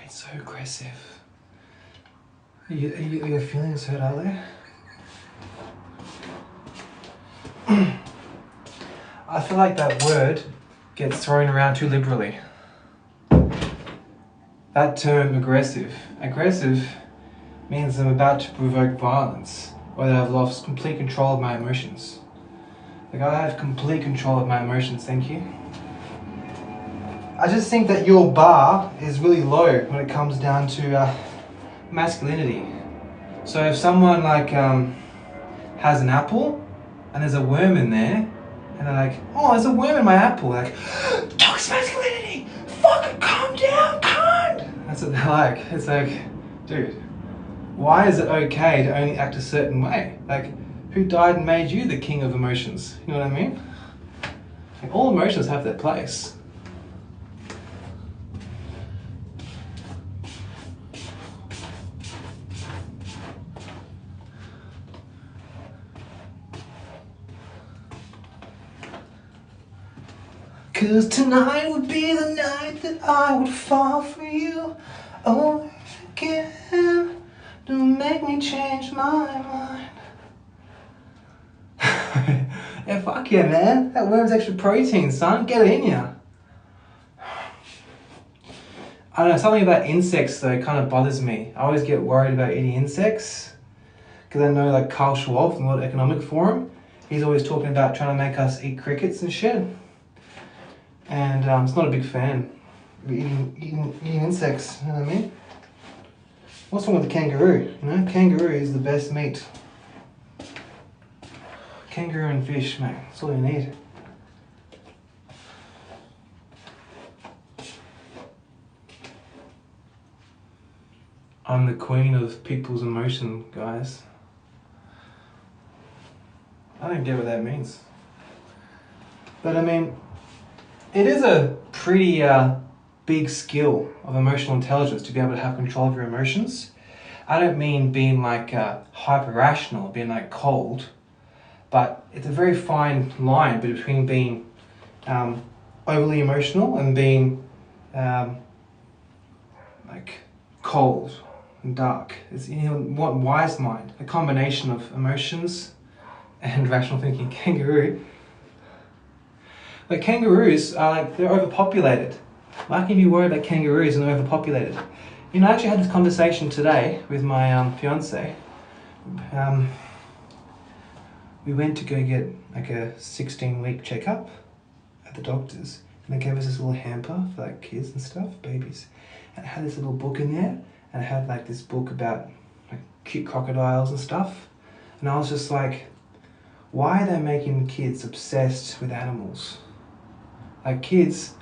It's so aggressive. Are your feelings hurt, are they? I feel like that word gets thrown around too liberally. That term, aggressive. Aggressive means I'm about to provoke violence, or that I've lost complete control of my emotions. Like, I have complete control of my emotions, thank you. I just think that your bar is really low when it comes down to masculinity. So if someone like has an apple and there's a worm in there, and they're like, oh, there's a worm in my apple, like, toxic masculinity, fucking calm down, cunt. That's what they're like. It's like, dude, why is it okay to only act a certain way? Like, who died and made you the king of emotions? You know what I mean? Like, all emotions have their place. Cause tonight would be the night that I would fall for you over again. Don't make me change my mind. Yeah, fuck yeah, man. That worm's extra protein, son. Get it in ya. I don't know, something about insects though kind of bothers me. I always get worried about eating insects. Because I know like Carl Schwab from the World Economic Forum, he's always talking about trying to make us eat crickets and shit. And it's not a big fan of eating insects, you know what I mean? What's wrong with the kangaroo? You know, kangaroo is the best meat. Kangaroo and fish, mate, that's all you need. I'm the queen of people's emotion, guys. I don't get what that means. But I mean, it is a pretty big skill of emotional intelligence to be able to have control of your emotions. I don't mean being like hyper-rational, being like cold, but it's a very fine line between being overly emotional and being like cold and dark. It's, you know, what wise mind, a combination of emotions and rational thinking. Kangaroo. Like kangaroos are like, they're overpopulated. Why can you worry about kangaroos and they're overpopulated? You know, I actually had this conversation today with my fiance. We went to go get like a 16-week checkup at the doctor's, and they gave us this little hamper for like kids and stuff, babies. And it had this little book in there, and it had like this book about like cute crocodiles and stuff. And I was just like, why are they making kids obsessed with animals? Like, kids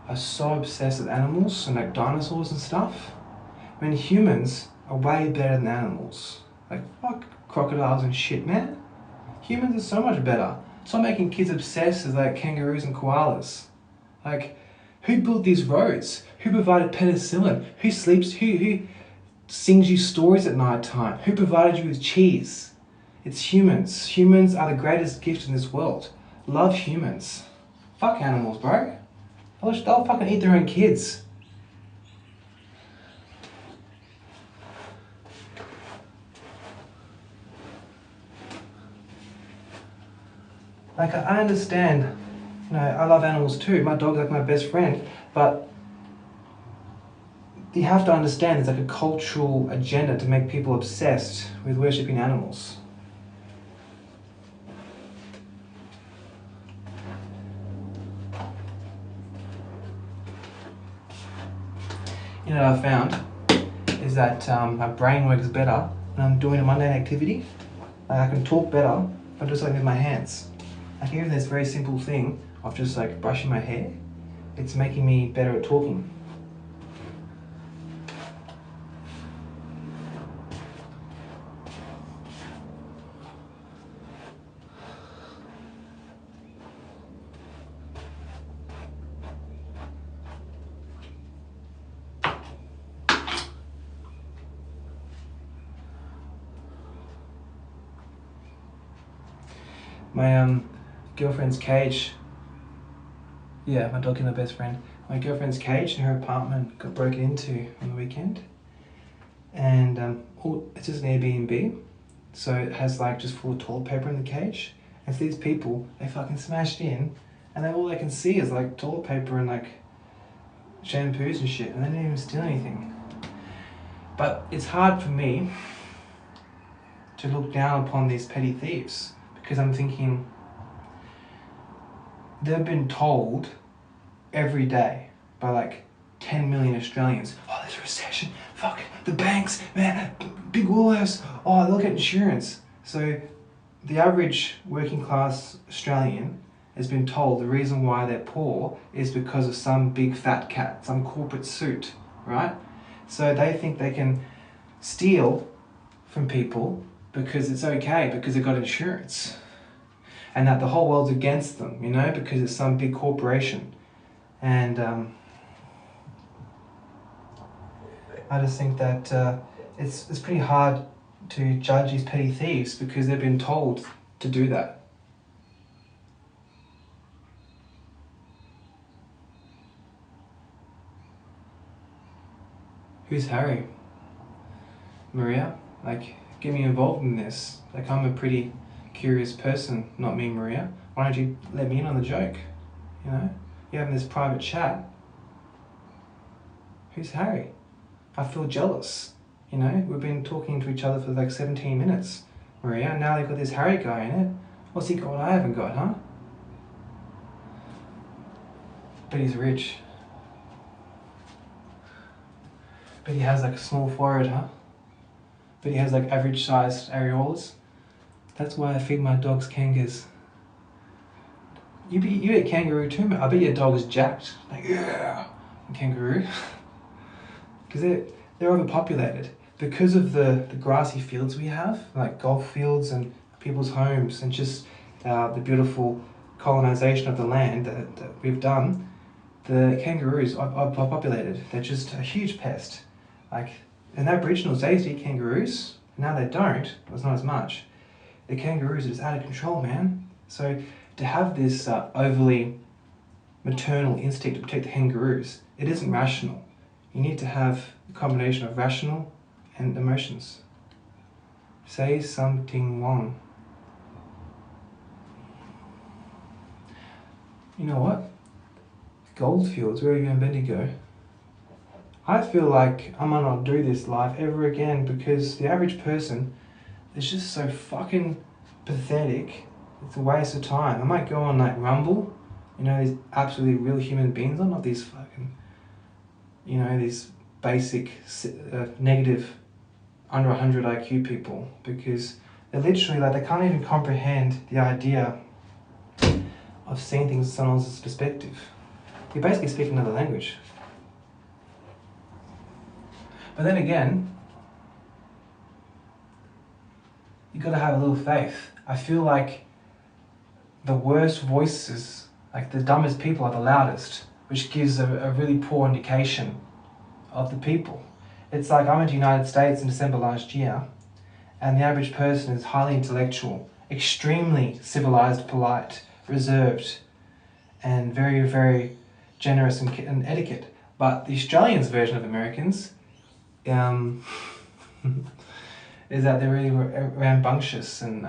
are so obsessed with animals and like dinosaurs and stuff, when humans are way better than animals. Like, fuck crocodiles and shit, man. Humans are so much better. Stop making kids obsessed with like kangaroos and koalas. Like, who built these roads? Who provided penicillin? Who sings you stories at night time? Who provided you with cheese? It's humans. Humans are the greatest gift in this world. Love humans. Fuck animals, bro. They'll fucking eat their own kids. Like, I understand, you know, I love animals too. My dog's like my best friend, but you have to understand there's like a cultural agenda to make people obsessed with worshipping animals. You know what I found is that my brain works better when I'm doing a mundane activity. Like, I can talk better if I do something with my hands. Like, even this very simple thing of just like brushing my hair, it's making me better at talking. My girlfriend's cage, yeah, my dog and her best friend, My girlfriend's cage in her apartment got broken into on the weekend, and it's just an Airbnb, so it has like just full of toilet paper in the cage. And so these people, they fucking smashed in, and all they can see is like toilet paper and like shampoos and shit, and they didn't even steal anything. But it's hard for me to look down upon these petty thieves, because I'm thinking they've been told every day by like 10 million Australians, oh, there's a recession, fuck, the banks, man, big Woolworths, oh, they'll get insurance. So the average working class Australian has been told the reason why they're poor is because of some big fat cat, some corporate suit, right? So they think they can steal from people because it's okay, because they've got insurance. And that the whole world's against them, you know, because it's some big corporation. And I just think that it's pretty hard to judge these petty thieves because they've been told to do that. Who's Harry? Maria? Like, get me involved in this. Like, I'm a pretty curious person, not me, Maria. Why don't you let me in on the joke? You know? You're having this private chat. Who's Harry? I feel jealous. You know, we've been talking to each other for like 17 minutes, Maria, and now they've got this Harry guy in it. What's he got what I haven't got, huh? But he's rich. But he has like a small forehead, huh? But he has like average sized areolas. That's why I feed my dogs kangaroos. You eat kangaroo too, mate. I bet your dog is jacked. Like, yeah, kangaroo. Because they're overpopulated. Because of the grassy fields we have, like golf fields and people's homes, and just the beautiful colonization of the land that we've done, the kangaroos are populated. They're just a huge pest. Like, in the Aboriginals, they used to eat kangaroos. Now they don't. It's not as much. The kangaroos are just out of control, man. So to have this overly maternal instinct to protect the kangaroos, it isn't rational. You need to have a combination of rational and emotions. Say something wrong. You know what? Goldfields, where are you in Bendigo? I feel like I might not do this life ever again because the average person is just so fucking pathetic. It's a waste of time. I might go on like Rumble, you know, these absolutely real human beings. I'm not these fucking, you know, these basic negative under 100 IQ people, because they're literally like, they can't even comprehend the idea of seeing things from someone else's perspective. You're basically speaking another language. But then again, you gotta have a little faith. I feel like the worst voices, like the dumbest people, are the loudest, which gives a really poor indication of the people. It's like, I went to the United States in December last year, and the average person is highly intellectual, extremely civilized, polite, reserved, and very, very generous and etiquette. But the Australians' version of Americans is that they're really rambunctious and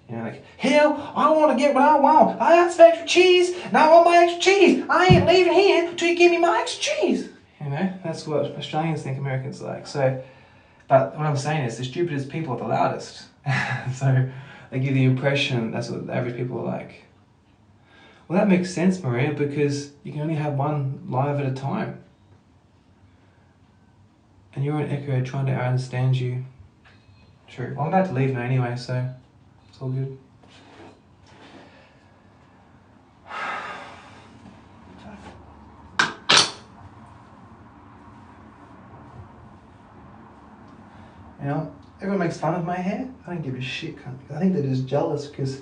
you know, like, hell, I want to get what I want. I asked for extra cheese, and I want my extra cheese. I ain't leaving here until you give me my extra cheese. You know, that's what Australians think Americans are like. So, but what I'm saying is the stupidest people are the loudest. So they give the impression that's what the average people are like. Well, that makes sense, Maria, because you can only have one live at a time. And you're an echo trying to understand you. True. Well, I'm about to leave now anyway, so it's all good. You know, everyone makes fun of my hair. I don't give a shit. I think they're just jealous because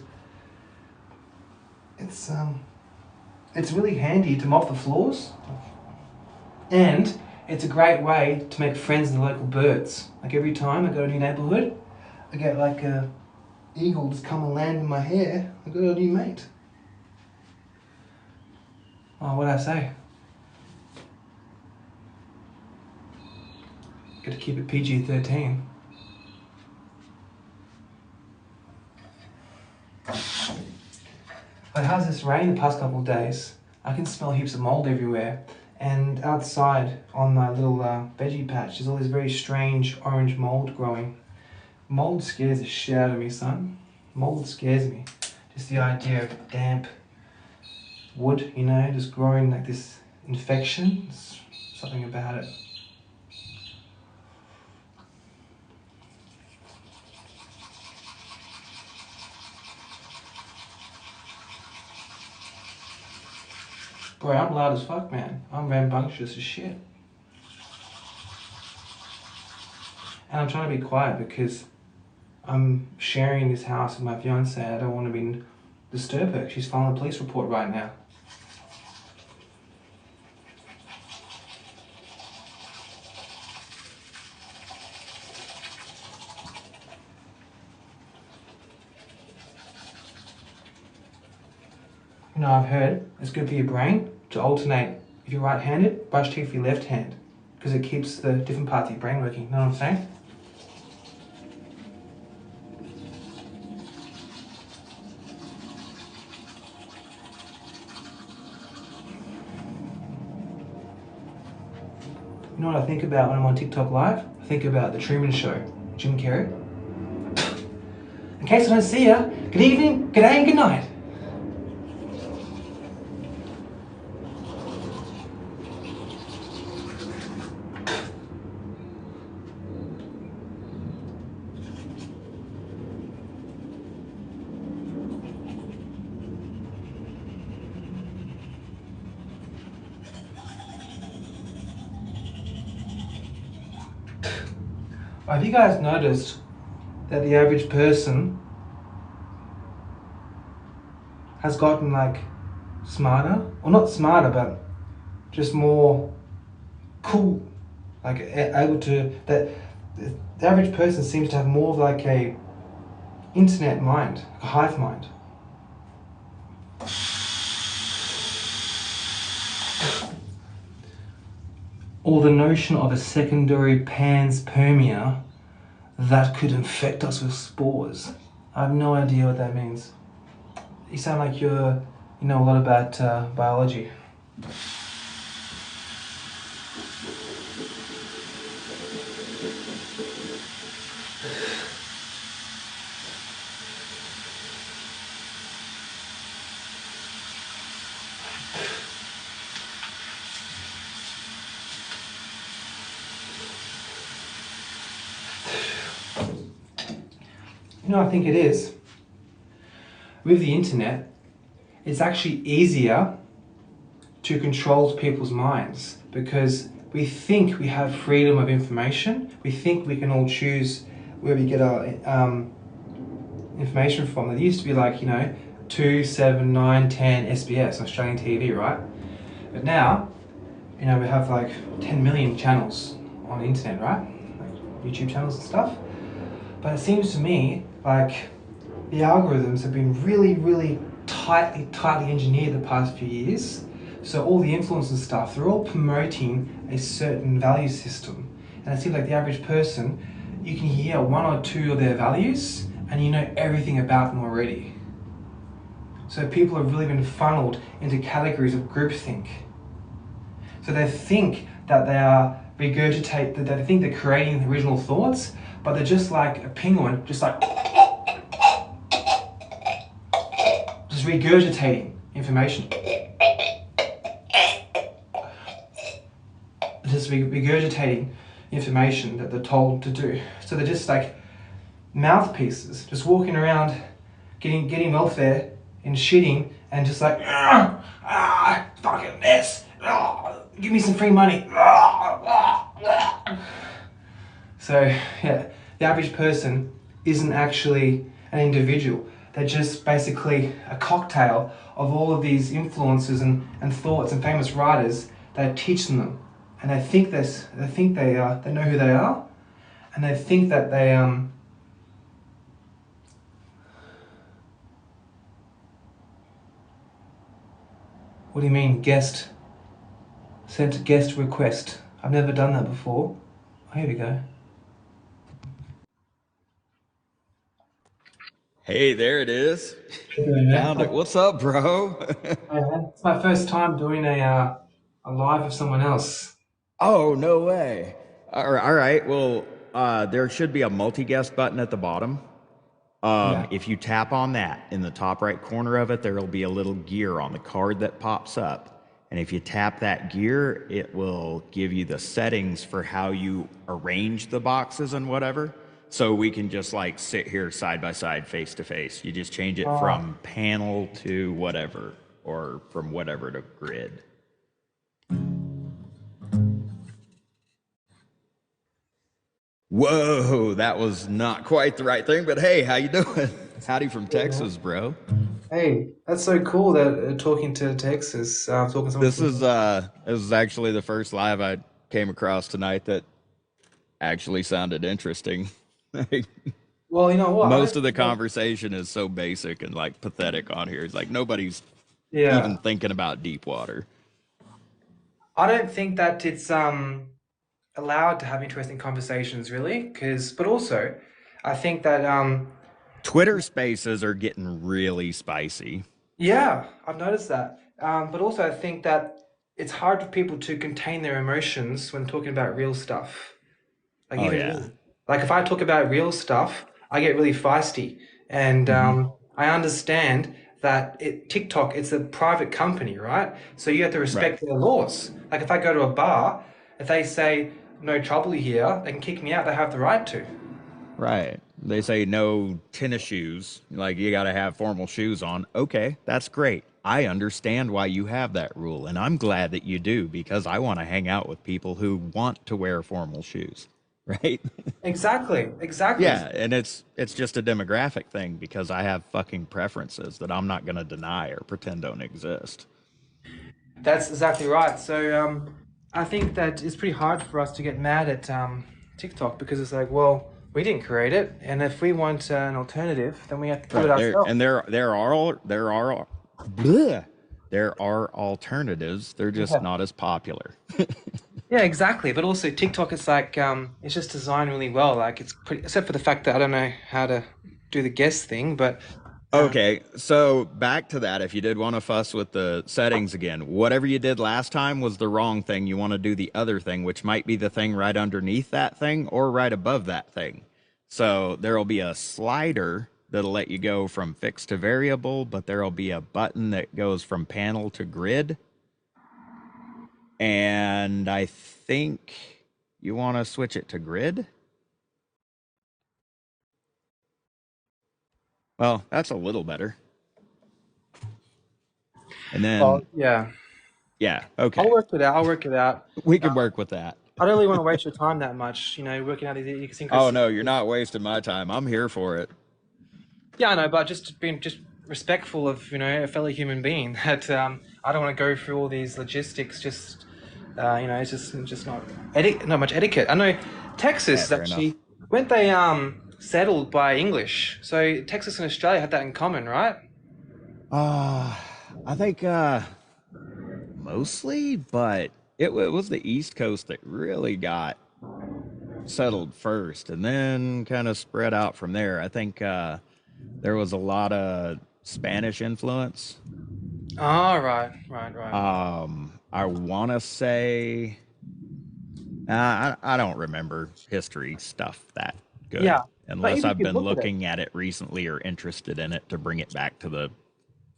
it's really handy to mop the floors, and it's a great way to make friends with the local birds. Like every time I go to a new neighbourhood, I get like a eagle just come and land in my hair. I got a new mate. Oh, what'd I say? Gotta keep it PG-13. But how's this rain the past couple of days? I can smell heaps of mold everywhere. And outside on my little veggie patch, there's all this very strange orange mold growing. Mold scares the shit out of me, son. Mold scares me. Just the idea of damp wood, you know, just growing like this infection. There's something about it. Bro, I'm loud as fuck, man. I'm rambunctious as shit. And I'm trying to be quiet because I'm sharing this house with my fiance. I don't want to disturb her. She's filing a police report right now. You know, I've heard it's good for your brain to alternate. If you're right-handed, brush teeth with your left hand because it keeps the different parts of your brain working. You know what I'm saying? You know what I think about when I'm on TikTok Live? I think about The Truman Show, Jim Carrey. In case I don't see ya, good evening, good day, and good night. Have you guys noticed that the average person has gotten like smarter? Well, not smarter, but just more cool. Like able to, that the average person seems to have more of like a internet mind, a hive mind. Or the notion of a secondary panspermia that could infect us with spores. I have no idea what that means. You sound like you know a lot about biology. You know, I think it is. With the internet, it's actually easier to control people's minds because we think we have freedom of information. We think we can all choose where we get our information from. There used to be like, you know, 2, 7, 9, 10 SBS, Australian TV, right? But now, you know, we have like 10 million channels on the internet, right? Like YouTube channels and stuff. But it seems to me like the algorithms have been really tightly engineered the past few years. So all the influence and stuff, they're all promoting a certain value system. And it seems like the average person, you can hear 1 or 2 of their values and you know everything about them already. So people have really been funneled into categories of groupthink. So they think that they are regurgitate, that they think they're creating the original thoughts, but they're just like a penguin, just regurgitating information. Just regurgitating information that they're told to do. So they're just like mouthpieces, just walking around, getting welfare and shitting, and just like, fucking this, give me some free money. So yeah, the average person isn't actually an individual. They're just basically a cocktail of all of these influences and thoughts and famous writers that are teaching them. And they think this, they know who they are, and they think that they What do you mean, guest? Sent a guest request. I've never done that before. Oh, here we go. Hey, there it is. How you doing, Found it. man? What's up, bro? Hey, man. It's my first time doing a live with someone else. Oh, no way. All right. Well, there should be a multi-guest button at the bottom. Yeah. If you tap on that in the top right corner of it, there will be a little gear on the card that pops up. And if you tap that gear, it will give you the settings for how you arrange the boxes and whatever. So we can just like sit here side by side, face to face. You just change it Oh, from panel to whatever, or from whatever to grid. Whoa, that was not quite the right thing, but hey, how you doing? Howdy from yeah, man. Texas, bro. Hey, that's so cool that talking to Texas, talking to someone This from. is this is actually the first live I came across tonight that actually sounded interesting. Like, Well, you know what? I most don't of the think that. conversation is so basic and like pathetic on here. It's like nobody's even Yeah, thinking about deep water. I don't think that it's allowed to have interesting conversations, really. Because, but also, I think that Twitter spaces are getting really spicy. yeah, I've noticed that. But also, I think that it's hard for people to contain their emotions when talking about real stuff. Like Oh even yeah. me. Like if I talk about real stuff, I get really feisty, and Hmm. I understand that TikTok it's a private company, right? So you have to Right. respect their laws. Like if I go to a bar, if they say no trouble here, they can kick me out. They have the right to. Right. They say no tennis shoes. Like you got to have formal shoes on. Okay, that's great. I understand why you have that rule, and I'm glad that you do because I want to hang out with people who want to wear formal shoes. Right? Exactly, exactly. Yeah, and it's just a demographic thing because I have fucking preferences that I'm not going to deny or pretend don't exist. That's exactly right. So I think that it's pretty hard for us to get mad at TikTok because it's like, well, we didn't create it, and if we want an alternative, then we have to do it Right. There ourselves. and there are bleh, there are alternatives. They're just Yeah. not as popular. Yeah, exactly. But also TikTok is like it's just designed really well. Like it's pretty, except for the fact that I don't know how to do the guest thing. But Okay, so back to that. If you did want to fuss with the settings again, whatever you did last time was the wrong thing. You want to do the other thing, which might be the thing right underneath that thing or right above that thing. So there'll be a slider that'll let you go from fixed to variable, but there'll be a button that goes from panel to grid. And I think you want to switch it to grid. Well, that's a little better. And then, well, yeah, yeah, I'll okay. work it out. I'll work it out. We Uh, can work with that. I don't really want to waste your time that much. Working out these Oh idiosyncrasies. no, you're not wasting my time. I'm here for it. Yeah, I know, but just being just respectful of a fellow human being. That I don't want to go through all these logistics. Just it's just not much etiquette. I know Texas Yeah, is fair enough. actually weren't they settled by English? So Texas and Australia had that in common, right? Uh, I think mostly, but it was the East Coast that really got settled first, and then kind of spread out from there. I think there was a lot of Spanish influence. Oh, right, right, right. I want to say I don't remember history stuff that good Yeah, but unless even if I've you been look at it, looking at it recently or interested in it to bring it back to the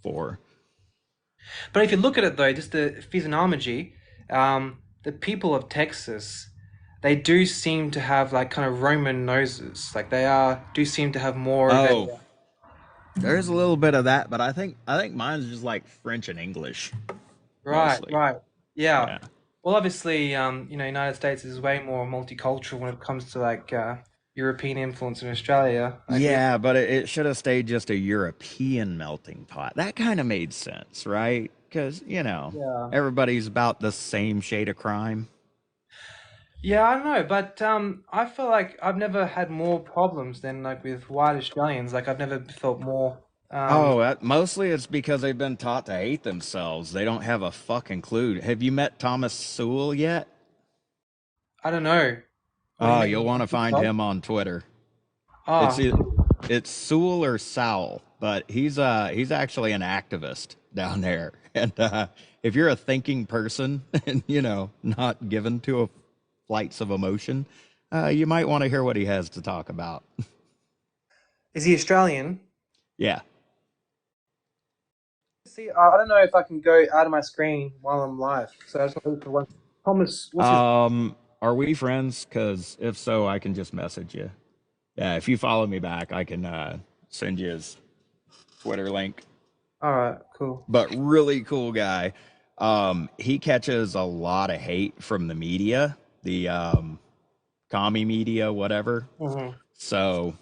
fore. though, just the physiognomy, the people of Texas, they do seem to have like kind of Roman noses. Like they are do seem to have more of a Oh, there's a little bit of that, but I think mine's just like French and English right, mostly. right. Yeah. Yeah. Well, obviously, United States is way more multicultural when it comes to like European influence in Australia. Like we, Yeah, but it should have stayed just a European melting pot. That kind of made sense, right? Because, yeah, everybody's about the same shade of crime. yeah, I don't know, but I feel like I've never had more problems than like with white Australians. Like I've never felt more. Oh, mostly it's because they've been taught to hate themselves. They don't have a fucking clue. Have you met Thomas Sewell yet? I don't know. What do you Oh, you'll want mean? to find TikTok? him on Twitter. It's Oh, e- it's Sewell or Sowell, but he's actually an activist down there. And if you're a thinking person and not given to flights of emotion, you might want to hear what he has to talk about. is he Australian? Yeah. See, I don't know if I can go out of my screen while I'm live. So I just want to look for one. Thomas, what's his? Are we friends? Because if so, I can just message you. Yeah, if you follow me back, I can send you his Twitter link. All right, cool. But really cool guy. He catches a lot of hate from the media, the commie media, whatever. Hmm. So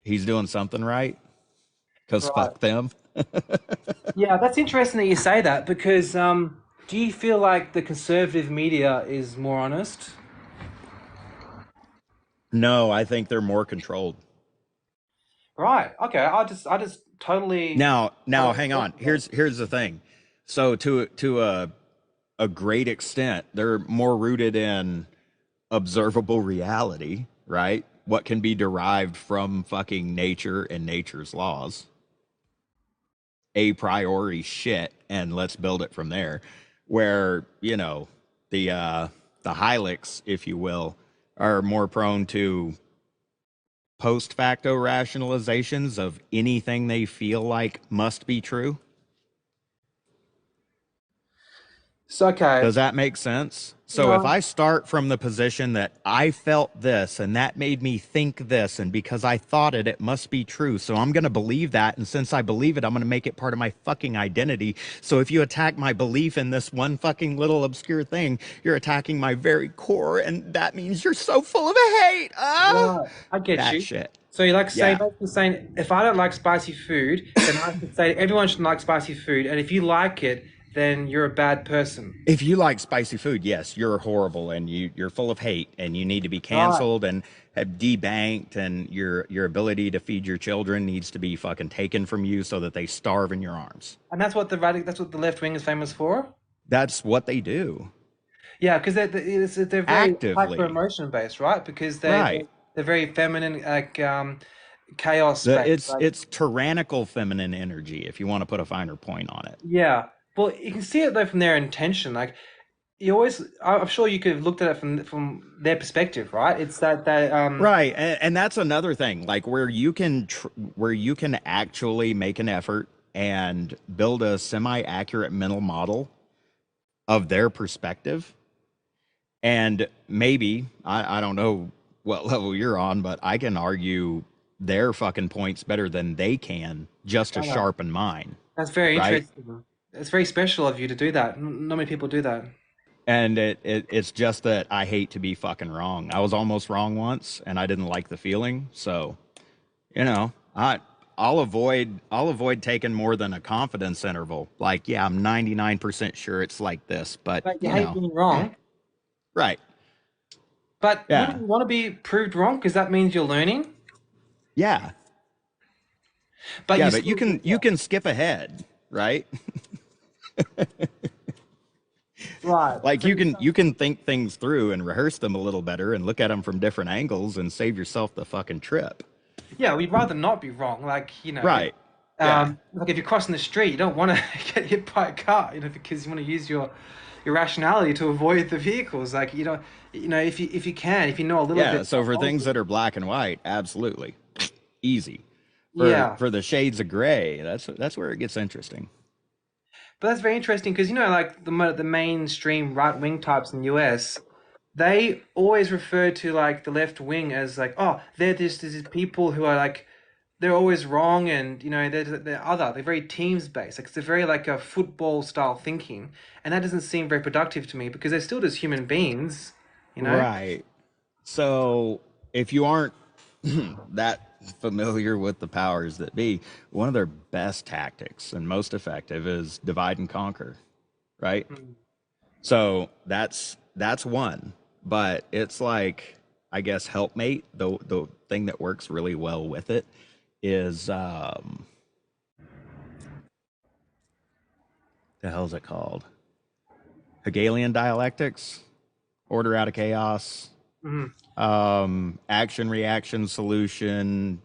he's doing something right. Cause Right. fuck them. Yeah, that's interesting that you say that because do you feel like the conservative media is more honest? No, I think they're more controlled. Right. Okay. I just totally. Now, hang on. Here's the thing. So to a great extent, they're more rooted in observable reality, right? What can be derived from fucking nature and nature's laws, a priori shit, and let's build it from there. Where the Hylics, if you will, are more prone to post facto rationalizations of anything they feel like must be true. So okay. Does that make sense? So if No. I start from the position that I felt this and that made me think this, and because I thought it, it must be true. So I'm going to believe that. And since I believe it, I'm going to make it part of my fucking identity. So if you attack my belief in this one fucking little obscure thing, you're attacking my very core. And that means you're so full of hate. Right. I get That you. shit. So you like say Yeah. basically saying if I don't like spicy food, then I should say everyone should like spicy food, and if you like it, then you're a bad person. If you like spicy food, yes, you're horrible and you're full of hate and you need to be Right. canceled and have debanked, and your ability to feed your children needs to be fucking taken from you so that they starve in your arms. And that's what the left wing is famous for. That's what they do. Yeah, because they're very hyper Actively. emotion based, right? Because Right. they're very feminine, like chaos based. Like It's tyrannical feminine energy, if you want to put a finer point on it. yeah, well, you can see it though from their intention. Like you always, I'm sure you could have looked at it from their perspective, right? It's that they Right. And that's another thing, like where you can actually make an effort and build a semi-accurate mental model of their perspective. And maybe, I don't know what level you're on, but I can argue their fucking points better than they can just to I know. sharpen mine, That's very right? interesting. It's very special of you to do that. Not many people do that. And it's just that I hate to be fucking wrong. I was almost wrong once and I didn't like the feeling. So, you know, I'll avoid taking more than a confidence interval. Like, yeah, I'm 99% sure it's like this, but But you hate being wrong. right. But wouldn't Yeah. you want to be proved wrong? Because that means you're learning. Yeah. But Yeah, you but you still, can yeah. you can skip ahead, right? Right. Like So you you can you can think things through and rehearse them a little better and look at them from different angles and save yourself the fucking trip. yeah, we'd rather not be wrong. Right. Yeah. Like if you're crossing the street, you don't want to get hit by a car, because you want to use your rationality to avoid the vehicles. Like if you can, if you know a little Yeah, bit so about for things politics. that are black and white, absolutely. Easy. For Yeah, for the shades of gray, that's where it gets interesting. but that's very interesting because like the mainstream right wing types in the US, they always refer to like the left wing as like, oh, they're just these people who are like they're always wrong, and they're very teams based, like it's a very like a football style thinking, and that doesn't seem very productive to me because they're still just human beings, you know. Right. So if you aren't that familiar with the powers that be, one of their best tactics and most effective is divide and conquer, right? Mm. So that's one, but it's like, I guess, helpmate. The thing that works really well with it is The hell's it called? Hegelian dialectics, order out of chaos, Mhm. action, reaction, solution,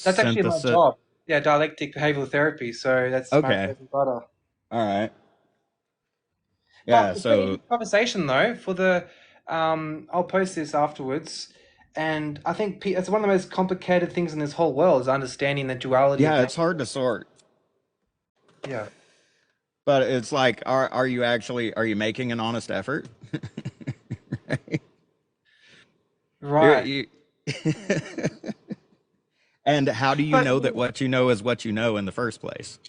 That's actually my synthesis. job. Yeah, dialectic behavioral therapy. So that's my Okay. bread and butter. All right. But Yeah. it's been a So good conversation though. For the, I'll post this afterwards, and I think it's one of the most complicated things in this whole world is understanding the duality of yeah, it's nature. hard to sort. Yeah. But it's like, are you actually are you making an honest effort? Right? Right. You and how do you But know that what you know is what you know in the first place?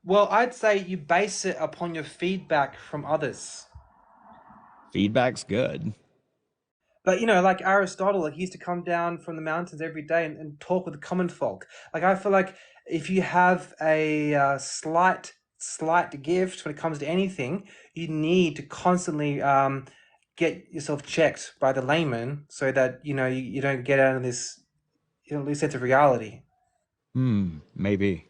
well, I'd say you base it upon your feedback from others. Feedback's good. But like Aristotle, like he used to come down from the mountains every day and talk with the common folk. Like I feel like if you have a slight gift when it comes to anything, you need to constantly get yourself checked by the layman so that you don't get out of this lose sense of reality. Maybe.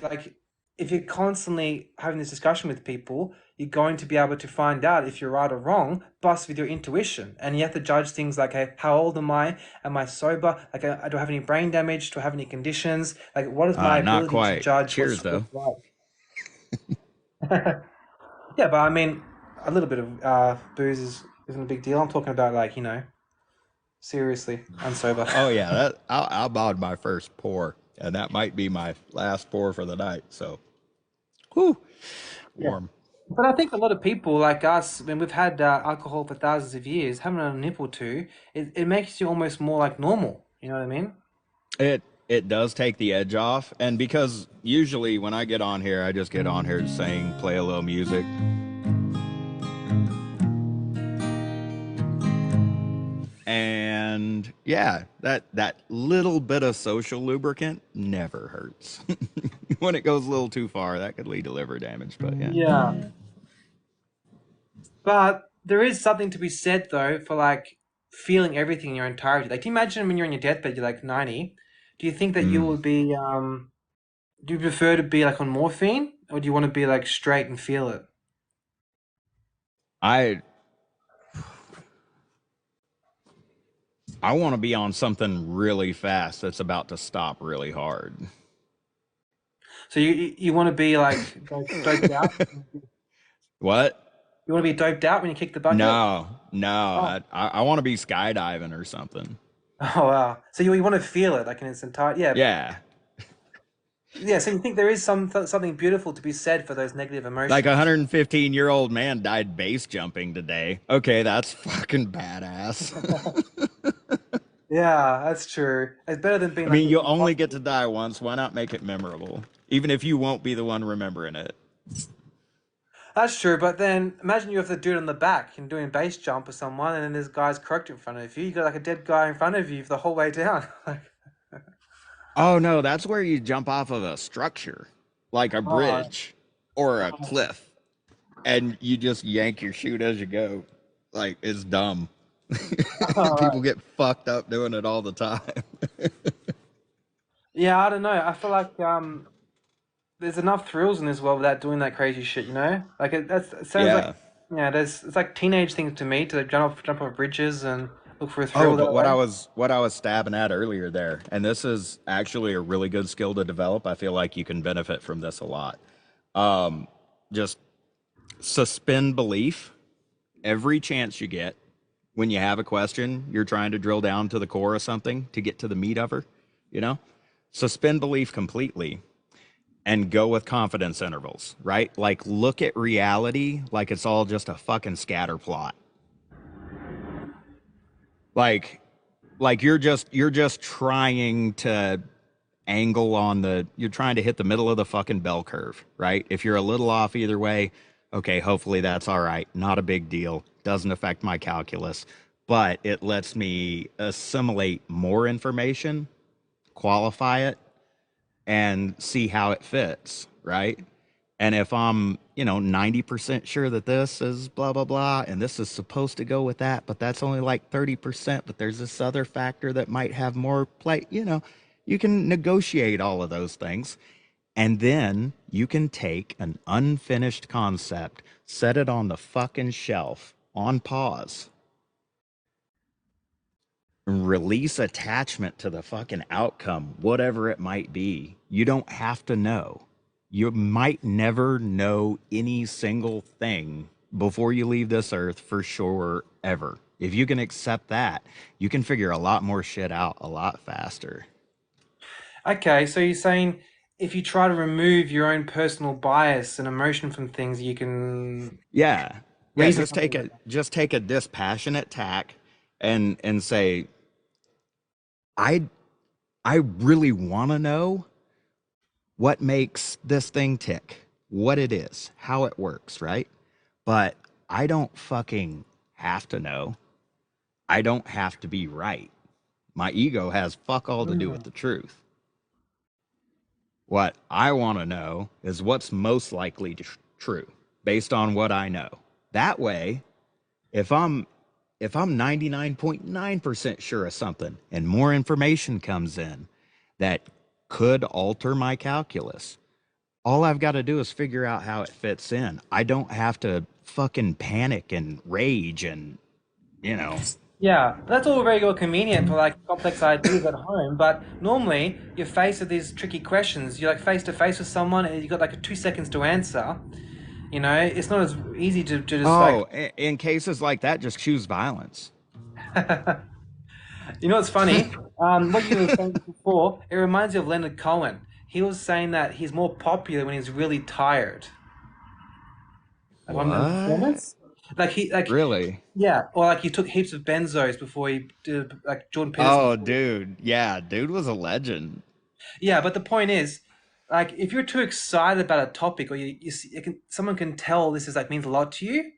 Like if you're constantly having this discussion with people, you're going to be able to find out if you're right or wrong, bust with your intuition. And you have to judge things like, hey, how old am I? Am I sober? Like, do I have any brain damage? Do I have any conditions? Like, what is my Not ability to quite. judge Cheers, what's though. right? Yeah, but I mean, a little bit of booze isn't a big deal. I'm talking about like, seriously, unsober. Oh yeah, that I'll bowed my first pour, and that might be my last pour for the night. So, whew, Yeah. warm. But I think a lot of people like us, when we've had alcohol for thousands of years, having a nip or two, it makes you almost more like normal. You know what I mean? It does take the edge off, and because usually when I get on here, I just get on here to sing, play a little music, and yeah, that little bit of social lubricant never hurts. When it goes a little too far, that could lead to liver damage. But yeah. Yeah. But there is something to be said though for like feeling everything in your entirety. Like, do you imagine when you're on your deathbed, you're like 90? Do you think that you Mm. would be do you prefer to be like on morphine or do you want to be like straight and feel it? I I want to be on something really fast that's about to stop really hard. So you want to be like doped out? What? You want to be doped out when you kick the bucket? No. Oh. I want to be skydiving or something. Oh wow. So you want to feel it like in its entirety? Yeah. Yeah. Yeah, so you think there is something beautiful to be said for those negative Like a emotions? 115-year-old man died base jumping today. Okay, that's fucking badass. Yeah, that's true. It's better than being I like mean, this you'll only get impossible. to die once. Why not make it memorable? Even if you won't be the one remembering it. That's true, but then imagine you have to do it on the back and doing base jump or someone, and then there's guys croaked in front of you. You got like a dead guy in front of you the whole way down. Like, Oh no, that's where you jump off of a structure, like a oh, bridge or a oh, cliff, and you just yank your chute as you go. Like it's dumb. all People right. get fucked up doing it all the time. Yeah, I don't know. I feel like there's enough thrills in this world without doing that crazy shit. Like it sounds like Yeah. yeah, there's it's like teenage things to me to like, jump off bridges and look for a Oh, thrill but that way. what I was stabbing at earlier there, and this is actually a really good skill to develop. I feel like you can benefit from this a lot. Just suspend belief every chance you get when you have a question, you're trying to drill down to the core of something to get to the meat of her, you know? Suspend belief completely and go with confidence intervals, right? Like look at reality like it's all just a fucking scatter plot. Like you're just trying to angle on the you're trying to hit the middle of the fucking bell curve, right? If you're a little off either way, okay, hopefully that's all right. Not a big deal. Doesn't affect my calculus, but it lets me assimilate more information, qualify it, and see how it fits, right? And if I'm, 90% sure that this is blah, blah, blah, and this is supposed to go with that, but that's only like 30%, but there's this other factor that might have more play, you You can negotiate all of those things. And then you can take an unfinished concept, set it on the fucking shelf on pause, release attachment to the fucking outcome, whatever it might be. You don't have to know. You might never know any single thing before you leave this earth for sure, ever. If you can accept that, you can figure a lot more shit out a lot faster. Okay, so you're saying if you try to remove your own personal bias and emotion from things, you can Yeah. Yeah, reason something better. just take a dispassionate tack and say, I I really want to know what makes this thing tick, what it is, how it works, right? But I don't fucking have to know. I don't have to be right. My ego has fuck all to do with Mm. the truth. What I want to know is what's most likely true based on what I know. That way, if I'm if I'm 99.9% sure of something and more information comes in that could alter my calculus, all I've got to do is figure out how it fits in. I don't have to fucking panic and rage and, you know. Yeah, that's all very well convenient for like complex ideas at home, but normally you're faced with these tricky questions. You're like face to face with someone and you've got like 2 seconds to answer. You know, it's not as easy to just like Oh, in cases like that, just choose violence. You know what's funny? What you were saying before, it reminds me of Leonard Cohen. He was saying that he's more popular when he's really tired. Like on What? performance. Like Really? yeah, or like he took heaps of benzos before he did like Jordan Peterson. Oh, dude. Yeah, dude was a legend, Yeah, but the point is, like if you're too excited about a topic or someone can tell this is like means a lot to you,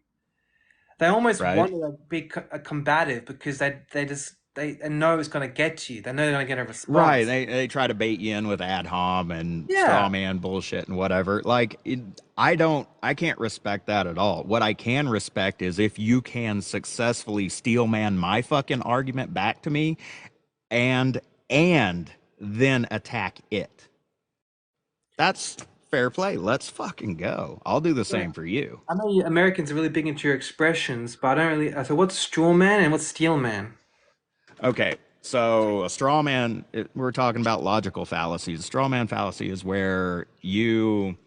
they almost right? want to like be combative because they know it's going to get to you. They know they're going to get a Right. response. They try to bait you in with ad hom and straw Yeah. man bullshit and whatever. I can't respect that at all. What I can respect is if you can successfully steel man my fucking argument back to me and and then attack it. That's fair play. Let's fucking go. I'll do the Yeah. same for you. I know Americans are really big into your expressions, but I don't really. So what's straw man and what's steel man? Okay. So a straw man, we're talking about logical fallacies. A straw man fallacy is where you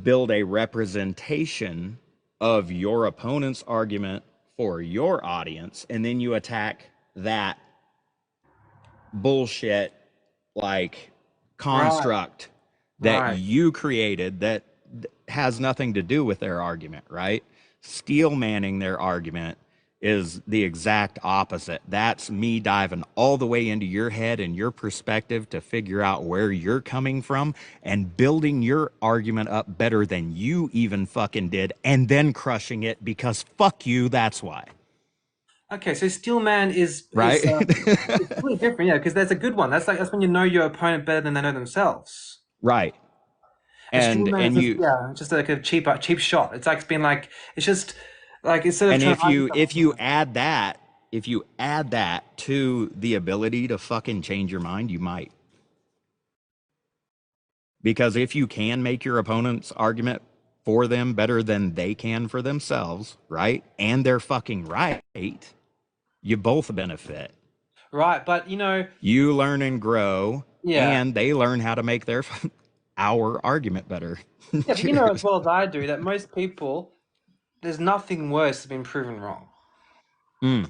build a representation of your opponent's argument for your audience, and then you attack that bullshit like Right, construct that right, you created that has nothing to do with their argument, right? Steel manning their argument is the exact opposite. That's me diving all the way into your head and your perspective to figure out where you're coming from and building your argument up better than you even fucking did and then crushing it because fuck you, that's why. Okay, so steel man is Right? it's really different, yeah, because that's a good one. That's when you know your opponent better than they know themselves. Right. And straw man is And just you yeah, just like a cheap shot. It's like being like it's just like instead of And trying to argue if you someone. add that, if you add that to the ability to fucking change your mind, you might. Because if you can make your opponent's argument for them better than they can for themselves, right? And they're fucking right, you both benefit. Right, but You learn and grow, yeah, and they learn how to make their our argument better. yeah, but you know as Cheers. well as I do that most people there's nothing worse than being proven wrong. Mm.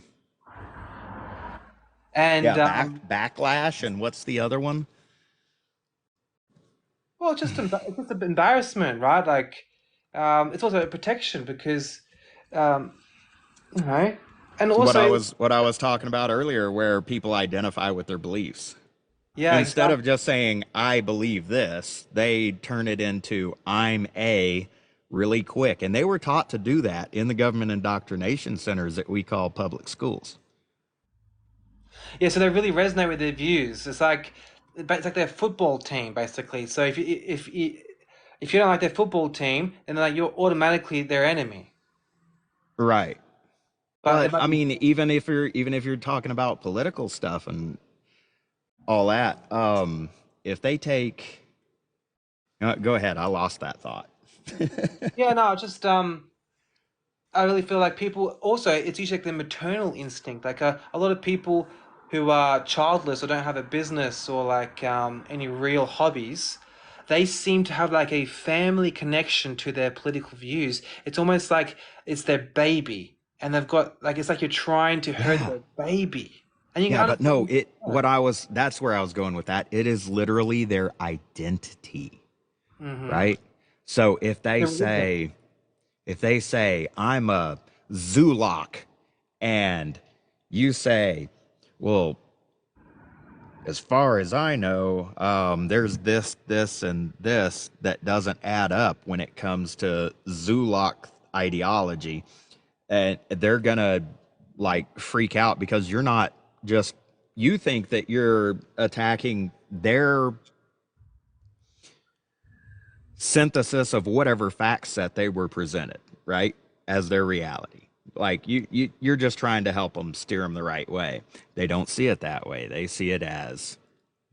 And Yeah, backlash and what's the other one? well, it's just an embarrassment, right? Like, it's also a protection because, um, you know, and also, What I was talking about earlier where people identify with their beliefs. yeah, Instead exactly. of just saying I believe this, they turn it into I'm a really quick. And they were taught to do that in the government indoctrination centers that we call public schools. Yeah, so they really resonate with their views. It's like their football team, basically. So if you don't like their football team, then like you're automatically their enemy. Right. But it But might I be, mean, even if you're talking about political stuff and all that. If they take, go ahead. I lost that thought. Yeah, no, just I really feel like people also it's usually like the maternal instinct. Like a lot of people who are childless or don't have a business or like any real hobbies, they seem to have like a family connection to their political views. It's almost like it's their baby, and they've got like it's like you're trying to hurt Yeah. their baby, and you can Yeah, but no, understand. it Yeah. what I was that's where I was going with that. It is literally their identity, Mm-hmm. right? So The religion. if they say I'm a Zulok and you say, well, as far as I know, there's this, and this that doesn't add up when it comes to Zulok ideology, and they're gonna like freak out because you're not just you think that you're attacking their synthesis of whatever fact set they were presented, right? As their reality. Like you're just trying to help them steer them the right way. They don't see it that way. They see it as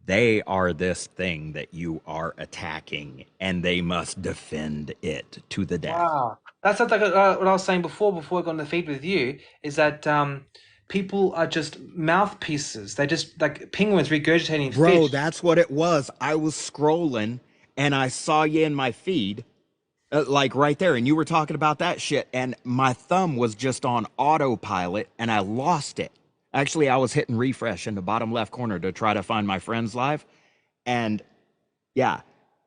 they are this thing that you are attacking and they must defend it to the death. Wow. That sounds like what I was saying before I got on the feed with you, is that people are just mouthpieces. They just like penguins regurgitating Bro, fish. that's what it was. I was scrolling and I saw you in my feed, like right there, and you were talking about that shit, and my thumb was just on autopilot and I lost it. Actually, I was hitting refresh in the bottom left corner to try to find my friends live, and yeah.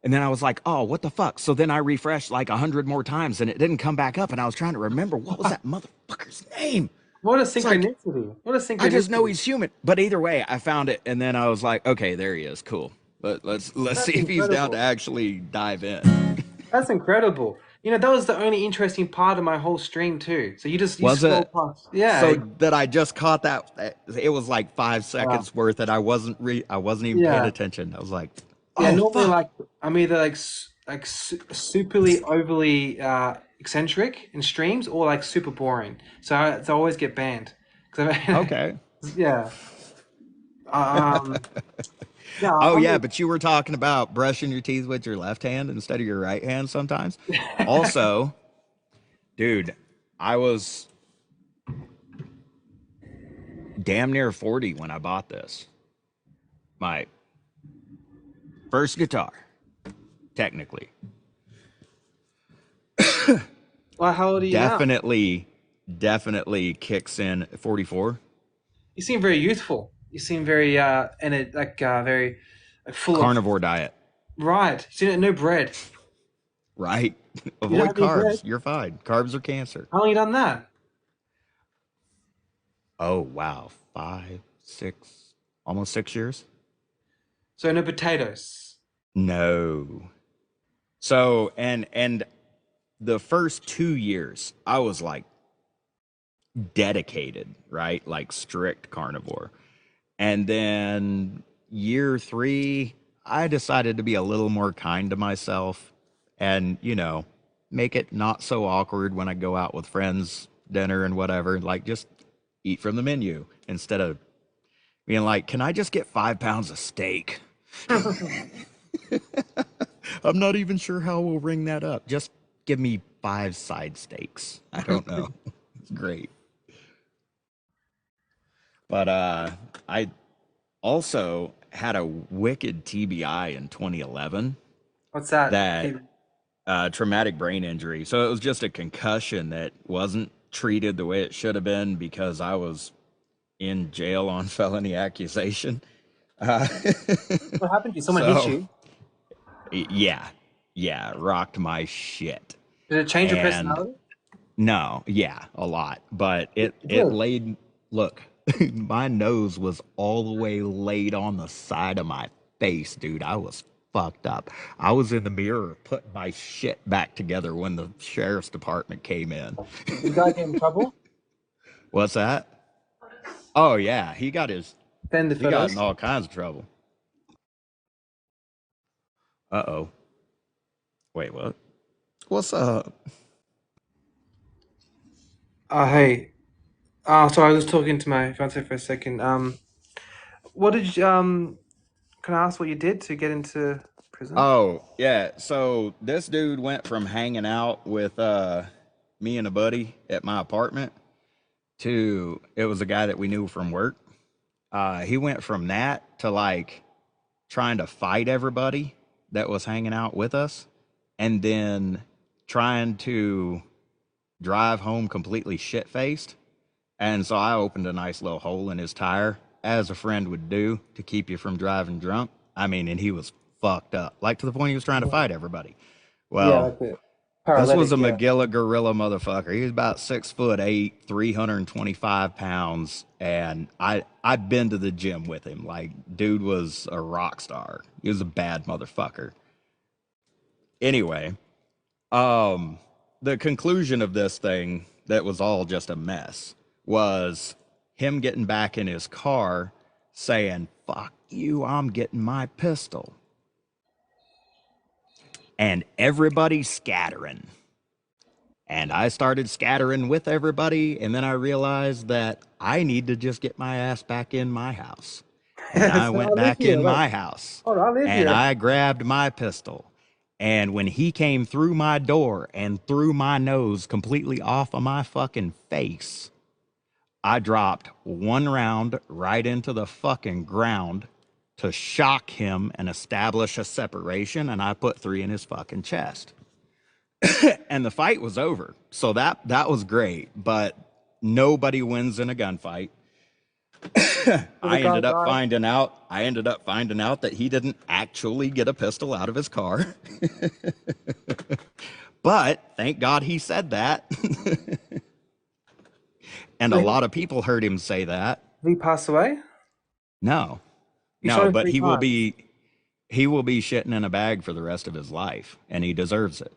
And then I was like, oh, what the fuck? So then I refreshed like 100 more times and it didn't come back up. And I was trying to remember what was that motherfucker's name? What a It's like, synchronicity. What a I just know synchronicity. he's human. But either way, I found it and then I was like, okay, there he is. Cool. But let's see That's if he's down to incredible. actually dive in. That's incredible. That was the only interesting part of my whole stream too. So you Was scroll it past. Yeah. so that I just caught that it was like five Wow. seconds worth and I wasn't even paying Yeah. attention. I was like, Yeah, oh normally fuck. like I'm either like superly overly eccentric in streams or like super boring. So I always get banned. 'Cause Okay. yeah. Um yeah, Oh I'm yeah, like but you were talking about brushing your teeth with your left hand instead of your right hand sometimes. Also, dude, I was damn near 40 when I bought this. My first guitar, technically. well, how old are you now? Definitely kicks in 44. You seem very youthful. You seem very and it like very like full of Carnivore diet, right. So no bread. right? You don't Avoid have any bread. carbs. You're fine. Carbs are cancer. How long you done that? Oh wow. 5, 6, almost 6 years? So no potatoes. No. So and the first 2 years, I was like dedicated, right? Like strict carnivore. And then year 3, I decided to be a little more kind to myself and, make it not so awkward when I go out with friends, dinner and whatever. Like just eat from the menu instead of being like, can I just get 5 pounds of steak? I'm not even sure how we'll ring that up. Just give me 5 side steaks. I don't know. It's great. But I also had a wicked TBI in 2011 What's that? that traumatic brain injury. So it was just a concussion that wasn't treated the way it should have been because I was in jail on felony accusation. Uh, What happened to you? Someone hit so you? yeah, yeah, rocked my shit. Did it change your And personality? no, yeah, a lot. But It it did. laid look, my nose was all the way laid on the side of my face, dude. I was fucked up. I was in the mirror putting my shit back together when the sheriff's department came in. Did the guy get in trouble? What's that? Oh yeah, Send the he got in photos. all kinds of trouble. Uh-oh. Wait, what? What's up? Hey. Sorry, I was talking to my fiance for a second. What did you, can I ask what you did to get into prison? Oh, yeah. So this dude went from hanging out with me and a buddy at my apartment to it was a guy that we knew from work. He went from that to like trying to fight everybody that was hanging out with us and then trying to drive home completely shit faced. And so I opened a nice little hole in his tire, as a friend would do to keep you from driving drunk. I mean, and he was fucked up, like to the point he was trying to fight everybody. Yeah, Well, like the this was paralytic. a Yeah. McGilla gorilla motherfucker. He was about 6'8", 325 pounds, and I'd been to the gym with him. Like, dude was a rock star. He was a bad motherfucker. Anyway, the conclusion of this thing that was all just a mess was him getting back in his car saying, "Fuck you, I'm getting my pistol." And everybody scattering. And I started scattering with everybody, and then I realized that I need to just get my ass back in my house. And I So I went live back here. in Wait, my house hold on, I live and here. I grabbed my pistol. And when he came through my door and through my nose completely off of my fucking face, I dropped one round right into the fucking ground to shock him and establish a separation. And I put 3 in his fucking chest. And the fight was over. So that was great, but nobody wins in a gunfight. So the I guy ended up died. finding out that he didn't actually get a pistol out of his car. But thank God he said that. And So a lot of people heard him say that. he passed away. No. You shot No, him but 3 times. he will be shitting in a bag for the rest of his life, and he deserves it.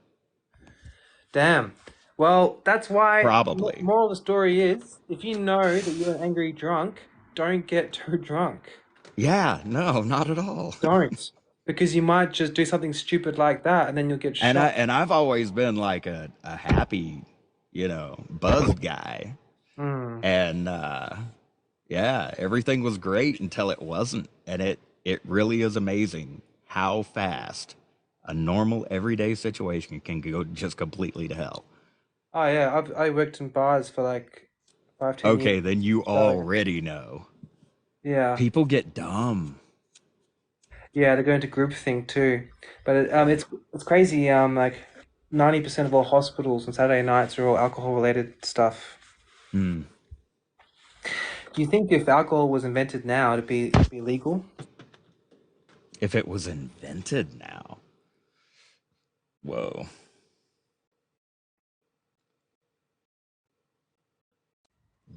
Damn. Well, that's why. Probably. Moral of the story is: if you know that you're an angry drunk, don't get too drunk. Yeah, no, not at all. Don't, because you might just do something stupid like that, and then you'll get shot. And I've always been like a happy, buzzed guy. Mm. And yeah, everything was great until it wasn't. And it really is amazing how fast a normal everyday situation can go just completely to hell. Oh yeah, I worked in bars for like 5, 10 years. Okay, then you So already know. yeah, People get dumb. yeah, they go into groupthink too. But it's crazy. Like 90% of all hospitals on Saturday nights are all alcohol related stuff. Hmm. Do you think if alcohol was invented now, it'd be legal? If it was invented now. Whoa.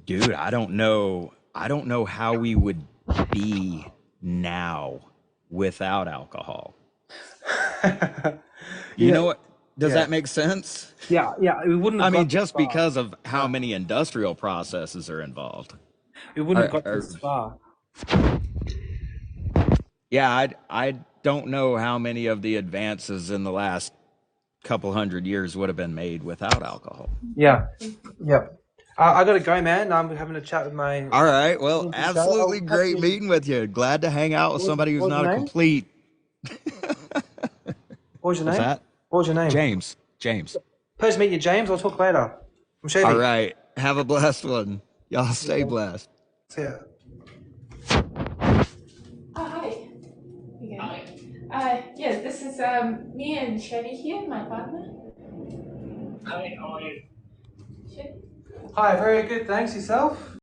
Dude, I don't know. I don't know how we would be now without alcohol. You Yeah, know what? Does yeah, that make sense? yeah. We wouldn't I have mean, got this just far. because of how Yeah, many industrial processes are involved. we wouldn't have Or, got or, this far. yeah, I don't know how many of the advances in the last couple hundred years would have been made without alcohol. Yeah, yeah. I gotta go, man. I'm having a chat with my All right. Well, fiance, so absolutely I'll catch great you. meeting with you. Glad to hang out with somebody who's What was not your a name? complete. What was your What's name? that? What was your name? James. James. Pleasure to meet you, James. I'll talk later. I'm All Chevy. right. Have a blessed one. Y'all See you, stay James. blessed. See ya. Oh, hi. Again. Yes, this is me and Chevy here, my partner. Hi, how are you? Chevy. Hi, very good. Thanks. Yourself?